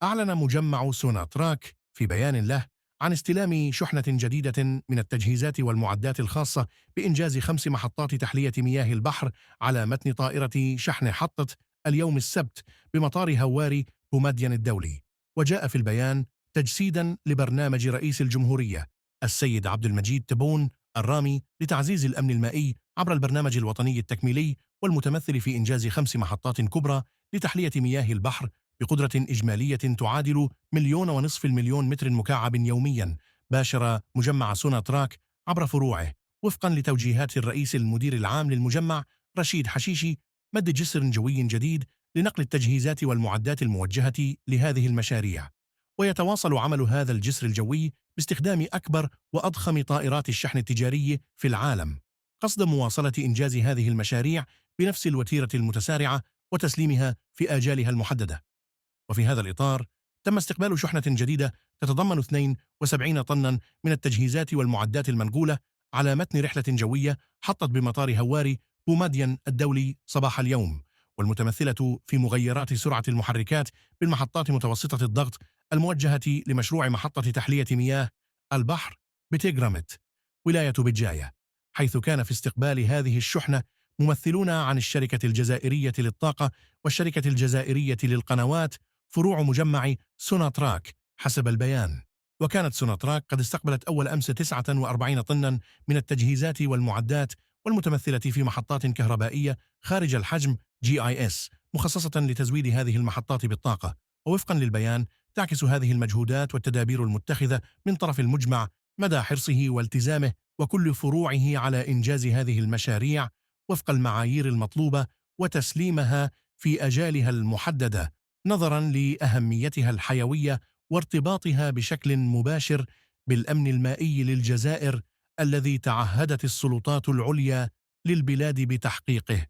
أعلن مجمع سوناتراك في بيان له عن استلام شحنة جديدة من التجهيزات والمعدات الخاصة بإنجاز 5 محطات تحلية مياه البحر على متن طائرة شحن حطة اليوم السبت بمطار هواري بومدين الدولي. وجاء في البيان تجسيدا لبرنامج رئيس الجمهورية السيد عبد المجيد تبون الرامي لتعزيز الأمن المائي عبر البرنامج الوطني التكميلي، والمتمثل في إنجاز 5 محطات كبرى لتحلية مياه البحر بقدرة إجمالية تعادل 1,500,000 متر مكعب يوميا، باشر مجمع سوناتراك عبر فروعه وفقا لتوجيهات الرئيس المدير العام للمجمع رشيد حشيشي مد جسر جوي جديد لنقل التجهيزات والمعدات الموجهة لهذه المشاريع. ويتواصل عمل هذا الجسر الجوي باستخدام أكبر وأضخم طائرات الشحن التجاري في العالم، قصد مواصلة إنجاز هذه المشاريع بنفس الوتيرة المتسارعة وتسليمها في آجالها المحددة. وفي هذا الإطار تم استقبال شحنة جديدة تتضمن 72 طنا من التجهيزات والمعدات المنقولة على متن رحلة جوية حطت بمطار هواري بومدين الدولي صباح اليوم، والمتمثلة في مغيرات سرعة المحركات بالمحطات متوسطة الضغط الموجهة لمشروع محطة تحلية مياه البحر بتيغرامت ولاية بجاية، حيث كان في استقبال هذه الشحنة ممثلون عن الشركة الجزائرية للطاقة والشركة الجزائرية للقنوات فروع مجمع سوناتراك حسب البيان. وكانت سوناتراك قد استقبلت أول أمس 49 طنا من التجهيزات والمعدات، والمتمثلة في محطات كهربائية خارج الحجم GIS مخصصة لتزويد هذه المحطات بالطاقة. ووفقا للبيان تعكس هذه المجهودات والتدابير المتخذة من طرف المجمع مدى حرصه والتزامه وكل فروعه على إنجاز هذه المشاريع وفق المعايير المطلوبة وتسليمها في أجالها المحددة، نظرا لأهميتها الحيوية وارتباطها بشكل مباشر بالأمن المائي للجزائر الذي تعهدت السلطات العليا للبلاد بتحقيقه.